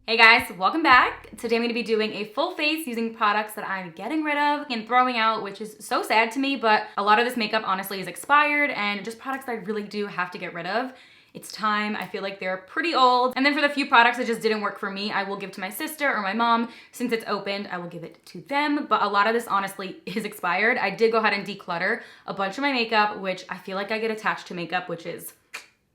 Hey guys, welcome back. Today I'm going to be doing a full face using products that I'm getting rid of and throwing out, which is so sad to me, but a lot of this makeup honestly is expired and just products that I really do have to get rid of. It's time. I feel like they're pretty old. And then for the few products that just didn't work for me, I will give to my sister or my mom. Since it's opened, I will give it to them. But a lot of this honestly is expired. I did go ahead and declutter a bunch of my makeup, which I feel like I get attached to makeup, which is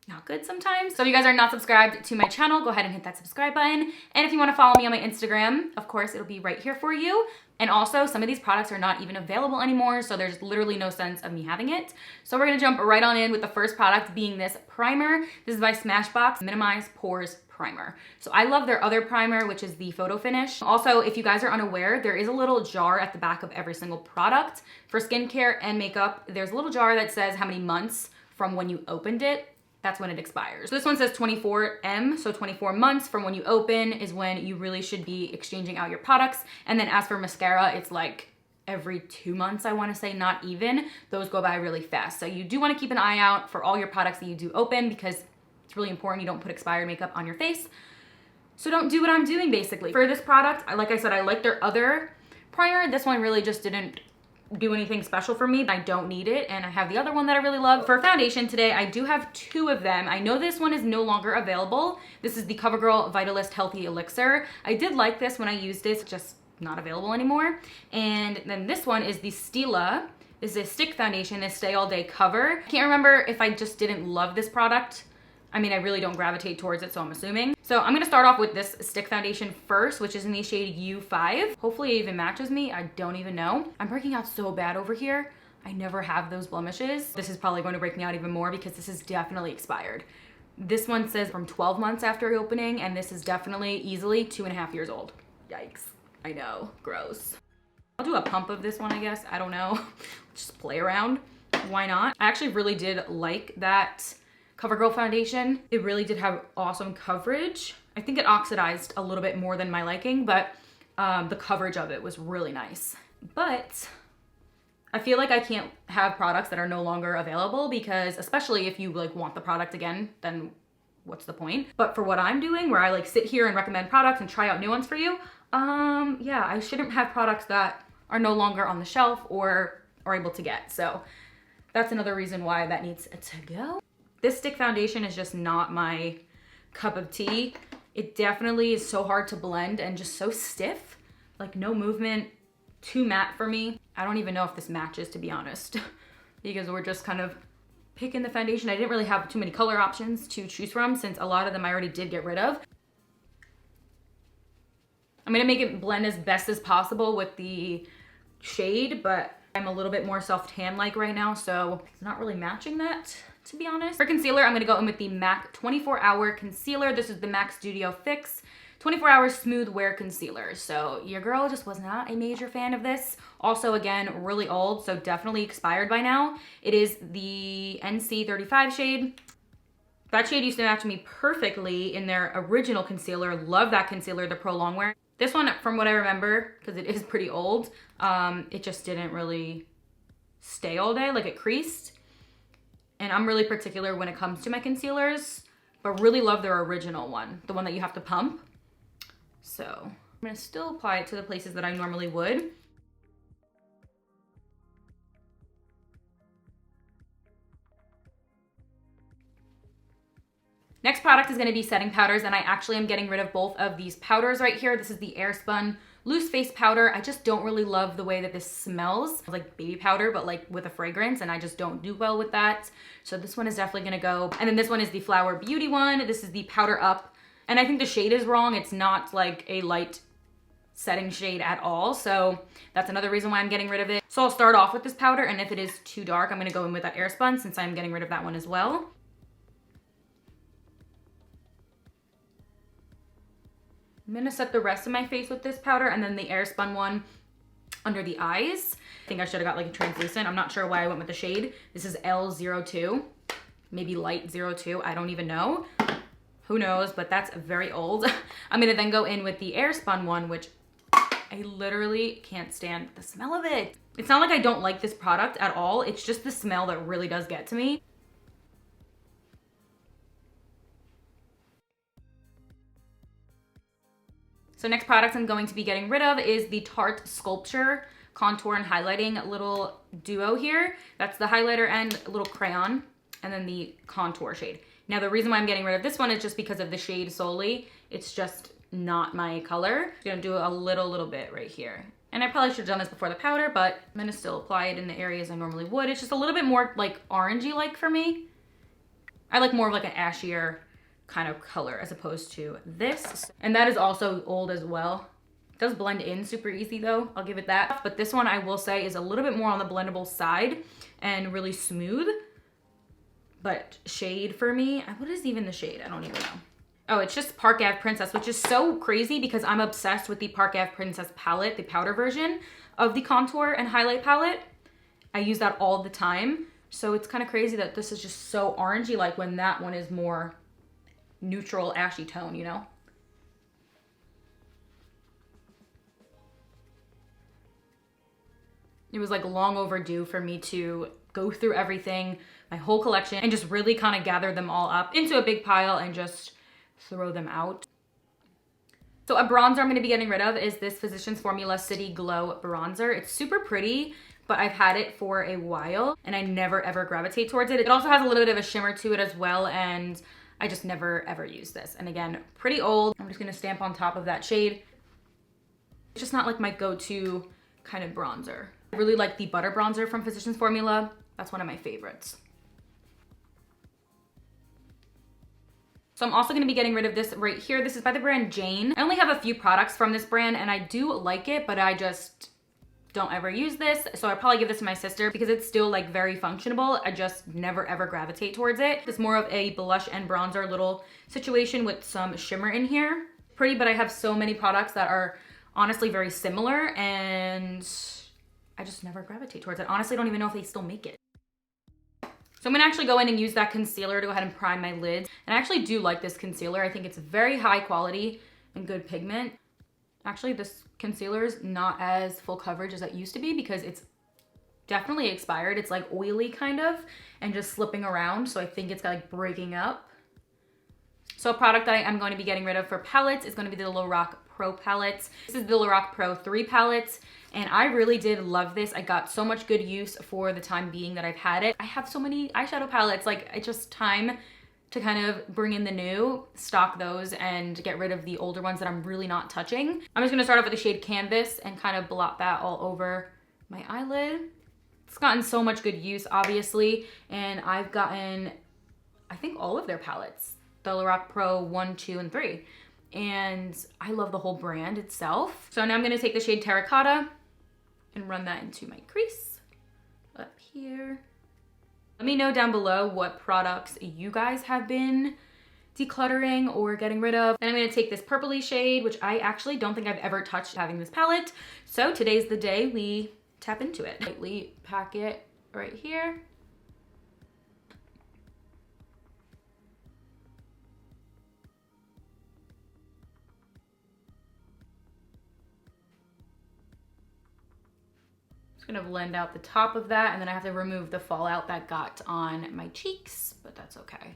not good sometimes. So if you guys are not subscribed to my channel, go ahead and hit that subscribe button. And if you want to follow me on my Instagram, of course, it'll be right here for you. And also, some of these products are not even available anymore, so there's literally no sense of me having it. So we're gonna jump right on in with the first product being this primer. This is by Smashbox Minimize Pores Primer. So I love their other primer, which is the Photo Finish. Also, if you guys are unaware, there is a little jar at the back of every single product. For skincare and makeup, there's a little jar that says how many months from when you opened it. That's when it expires. So this one says 24M, so 24 months from when you open is when you really should be exchanging out your products. And then as for mascara, it's like every 2 months, I wanna say, not even. Those go by really fast. So you do wanna keep an eye out for all your products that you do open because it's really important you don't put expired makeup on your face. So don't do what I'm doing basically. For this product, like I said, I like their other primer. This one really just didn't do anything special for me. I don't need it, and I have the other one that I really love. For foundation today, I do have two of them. I know this one is no longer available. This is the Covergirl Vitalist Healthy Elixir. I did like this when I used it, it's just not available anymore. And then this one is the Stila. This is a stick foundation, this Stay All Day cover. I can't remember if I just didn't love this product. I mean, I really don't gravitate towards it, so I'm assuming. So I'm gonna start off with this stick foundation first, which is in the shade U5. Hopefully it even matches me, I don't even know. I'm breaking out so bad over here. I never have those blemishes. This is probably going to break me out even more because this is definitely expired. This one says from 12 months after opening, and this is definitely easily 2.5 years old. Yikes, I know, gross. I'll do a pump of this one, I guess, I don't know. Just play around, why not? I actually really did like that Covergirl foundation. It really did have awesome coverage. I think it oxidized a little bit more than my liking, but the coverage of it was really nice. But I feel like I can't have products that are no longer available because especially if you like want the product again, then what's the point? But for what I'm doing, where I like sit here and recommend products and try out new ones for you, yeah, I shouldn't have products that are no longer on the shelf or are able to get. So that's another reason why that needs to go. This stick foundation is just not my cup of tea. It definitely is so hard to blend and just so stiff, like no movement, too matte for me. I don't even know if this matches, to be honest, because we're just kind of picking the foundation. I didn't really have too many color options to choose from since a lot of them I already did get rid of. I'm gonna make it blend as best as possible with the shade, but I'm a little bit more self-tan like right now, so it's not really matching that, to be honest. For concealer, I'm gonna go in with the MAC 24-Hour Concealer. This is the MAC Studio Fix 24-Hour Smooth Wear Concealer. So your girl just was not a major fan of this. Also, again, really old, so definitely expired by now. It is the NC35 shade. That shade used to match me perfectly in their original concealer. Love that concealer, the Pro Longwear. This one, from what I remember, because it is pretty old, it just didn't really stay all day, like it creased. And I'm really particular when it comes to my concealers, but really love their original one, the one that you have to pump. So I'm gonna still apply it to the places that I normally would. Next product is gonna be setting powders, and I actually am getting rid of both of these powders right here. This is the Airspun Loose Face Powder. I just don't really love the way that this smells. It's like baby powder, but like with a fragrance, and I just don't do well with that. So this one is definitely gonna go. And then this one is the Flower Beauty one. This is the Powder Up. And I think the shade is wrong. It's not like a light setting shade at all. So that's another reason why I'm getting rid of it. So I'll start off with this powder, and if it is too dark, I'm gonna go in with that Airspun since I'm getting rid of that one as well. I'm gonna set the rest of my face with this powder and then the Airspun one under the eyes. I think I should have got like a translucent. I'm not sure why I went with the shade. This is L02, maybe light 02, I don't even know. Who knows, but that's very old. I'm gonna then go in with the Airspun one, which I literally can't stand the smell of it. It's not like I don't like this product at all. It's just the smell that really does get to me. So next product I'm going to be getting rid of is the Tarte Sculpture Contour and Highlighting little duo here. That's the highlighter and little crayon, and then the contour shade. Now the reason why I'm getting rid of this one is just because of the shade solely. It's just not my color. I'm gonna do a little bit right here. And I probably should have done this before the powder, but I'm gonna still apply it in the areas I normally would. It's just a little bit more like orangey-like for me. I like more of like an ashier kind of color as opposed to this. And that is also old as well. It does blend in super easy though, I'll give it that. But this one I will say is a little bit more on the blendable side and really smooth. But shade for me, what is even the shade? I don't even know. Oh, it's just Park Ave Princess, which is so crazy because I'm obsessed with the Park Ave Princess palette, the powder version of the contour and highlight palette. I use that all the time. So it's kind of crazy that this is just so orangey, like when that one is more neutral, ashy tone, you know? It was like long overdue for me to go through everything, my whole collection, and just really kind of gather them all up into a big pile and just throw them out. So a bronzer I'm gonna be getting rid of is this Physicians Formula City Glow Bronzer. It's super pretty, but I've had it for a while and I never ever gravitate towards it. It also has a little bit of a shimmer to it as well, and I just never ever use this. And again, pretty old. I'm just gonna stamp on top of that shade. It's just not like my go-to kind of bronzer. I really like the Butter Bronzer from Physicians Formula. That's one of my favorites. So I'm also gonna be getting rid of this right here. This is by the brand Jane. I only have a few products from this brand and I do like it, but I just don't ever use this. So I'd probably give this to my sister because it's still like very functional. I just never ever gravitate towards it. It's more of a blush and bronzer little situation with some shimmer in here. Pretty, but I have so many products that are honestly very similar and I just never gravitate towards it. Honestly, I don't even know if they still make it. So I'm gonna actually go in and use that concealer to go ahead and prime my lids. And I actually do like this concealer. I think it's very high quality and good pigment. Actually, this concealer is not as full coverage as it used to be because it's definitely expired. It's like oily kind of and just slipping around. So I think it's like breaking up. So a product that I am going to be getting rid of for palettes is going to be the Lorac Pro Palettes. This is the Lorac Pro 3 palettes. And I really did love this. I got so much good use for the time being that I've had it. I have so many eyeshadow palettes, like it's just time to kind of bring in the new, stock those, and get rid of the older ones that I'm really not touching. I'm just gonna start off with the shade Canvas and kind of blot that all over my eyelid. It's gotten so much good use, obviously, and I've gotten, I think, all of their palettes, the Lorac Pro 1, 2, and 3. And I love the whole brand itself. So now I'm gonna take the shade Terracotta and run that into my crease up here. Let me know down below what products you guys have been decluttering or getting rid of. Then I'm gonna take this purpley shade, which I actually don't think I've ever touched having this palette. So today's the day we tap into it. Lightly pack it right here. Gonna blend out the top of that, and then I have to remove the fallout that got on my cheeks, but that's okay.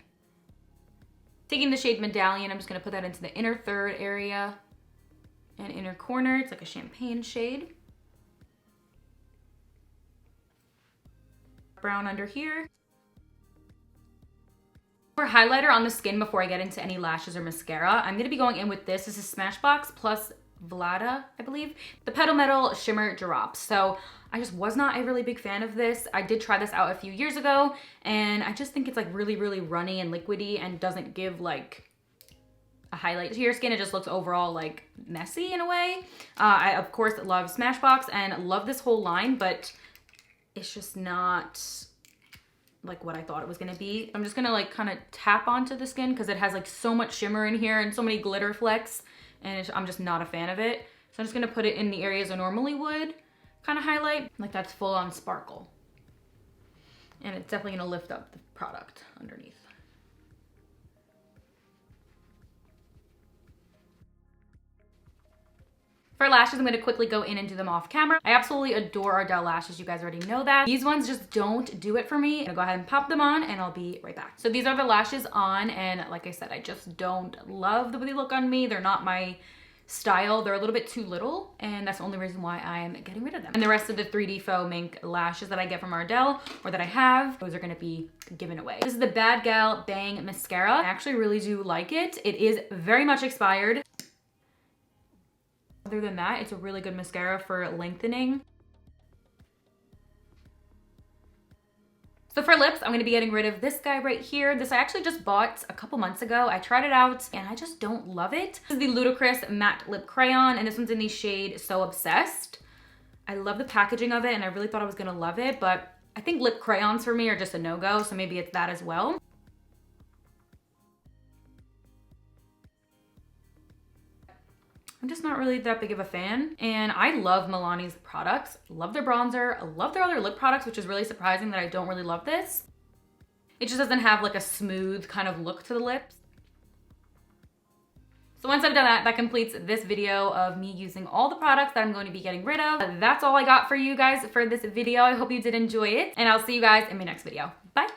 Taking the shade Medallion, I'm just gonna put that into the inner third area and inner corner. It's like a champagne shade. Brown under here. For highlighter on the skin before I get into any lashes or mascara, I'm gonna be going in with this. This is Smashbox plus Vlada, I believe, the Petal Metal Shimmer Drops. So I just was not a really big fan of this. I did try this out a few years ago, and I just think it's like really runny and liquidy and doesn't give like a highlight to your skin. It just looks overall like messy in a way. I of course love Smashbox and love this whole line, but it's just not like what I thought it was gonna be. I'm just gonna like kind of tap onto the skin because it has like so much shimmer in here and so many glitter flecks, and I'm just not a fan of it. So I'm just gonna put it in the areas I normally would kind of highlight, like that's full on sparkle. And it's definitely gonna lift up the product underneath. For lashes, I'm gonna quickly go in and do them off camera. I absolutely adore Ardell lashes, you guys already know that. These ones just don't do it for me. I'm gonna go ahead and pop them on and I'll be right back. So these are the lashes on, and like I said, I just don't love the way they look on me. They're not my style. They're a little bit too little, and that's the only reason why I'm getting rid of them. And the rest of the 3D faux mink lashes that I get from Ardell, or that I have, those are gonna be given away. This is the Bad Gal Bang Mascara. I actually really do like it. It is very much expired. Other than that, it's a really good mascara for lengthening. So for lips, I'm gonna be getting rid of this guy right here. This I actually just bought a couple months ago. I tried it out and I just don't love it. This is the Ludicrous Matte Lip Crayon, and this one's in the shade So Obsessed. I love the packaging of it and I really thought I was gonna love it, but I think lip crayons for me are just a no-go, so maybe it's that as well. I'm just not really that big of a fan. And I love Milani's products. Love their bronzer. I love their other lip products, which is really surprising that I don't really love this. It just doesn't have like a smooth kind of look to the lips. So once I've done that, that completes this video of me using all the products that I'm going to be getting rid of. That's all I got for you guys for this video. I hope you did enjoy it, and I'll see you guys in my next video. Bye.